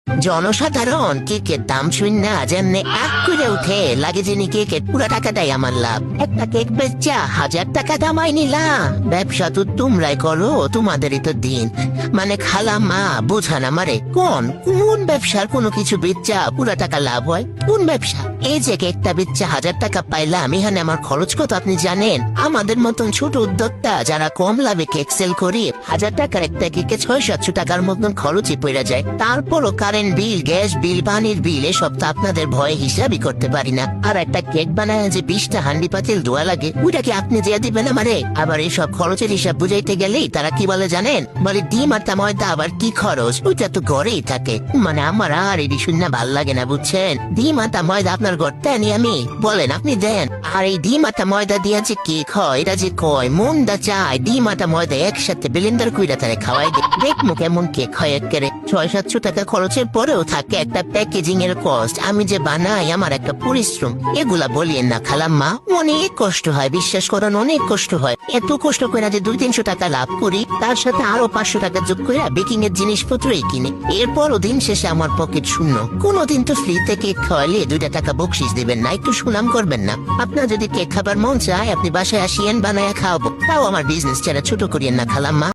জনসাধারণ কেকের দাম শূন্য যেমনি এক করে উঠে লাগে যিনি কেকের পুরো টাকাটাই আমার লাভ। একটা কেক বেচা 1000 টাকা দামাই নিলাম। ব্যবসা তো তোমরাই করো, তোমাদেরই তো দিন। মানে খালা মা বোঝান আমারে, কোন ব্যবসার কোনো কিছু বেচা পুরো টাকা লাভ হয়? কোন ব্যবসা? এই যে কেকটা বেচা 1000 টাকা পাইলাম, এখানে আমার খরচ কত আপনি জানেন? আমাদের মতন ছোট উদ্যোক্তা যারা কম লাভে কেক সেল করি, 1000 টাকার একটা কেকে 600-700 টাকার মতন খরচই পড়ে যায়। তারপরও কারেন্ট বিল, গ্যাস বিল, পানির বিল এসব তো আপনাদের ভয়ে হিসাবই করতে পারি না। আর একটা কেক বানায় যে 20টা হান্ডি পাতিল ধোয়া লাগে, ওইটা কি আপনি দিয়ে দিবেন আমারে? আবার এইসব খরচের হিসাব বুঝাইতে গেলেই তারা কি বলে জানেন? বলে ডিম আটা ময়দা আবার কি খরচ, ওইটা তো ঘরেই থাকে। মানে আমার আর এটি শুনে ভাল লাগে না, বুঝছেন? ডিম আটা ময়দা আপনার ঘরটা আনি আমি, বলেন আপনি দেন। আর এই ডিম আটা ময়দা দিয়া যে কেক হয়, এটা যে কয় মনটা চায় ডিম আটা ময়দা একসাথে ব্লেন্ডার কইরা তারে খাওয়াই দেখমু কেমন কেক হয়। একেবারে 600-700 টাকা খরচের পরেও থাকে একটা প্যাকেজিং এর কস্ট, আমি যে বানাই আমার একটা পরিশ্রম। এগুলা বলিয়েন না খালাম্মা, অনেক কষ্ট হয়, বিশ্বাস করেন অনেক কষ্ট হয়। এত কষ্ট করে যে 200-300 টাকা লাভ করি, তার সাথে আরো 500 টাকা যোগ করে বেকিং এর জিনিসপত্রই কিনি। এরপরও দিন শেষে আমার পকেট শূন্য। কোনোদিন তো ফ্রিতে কেক খাওয়ালে 2 টাকা বকশিস দিবেন না, একটু সুনাম করবেন না? আপনার যদি কেক খাবার মন চায় আপনি বাসায় আসিয়েন, বানায় খাওয়াবো। তাও আমার বিজনেস ছোট করিয়েন না খালাম্মা।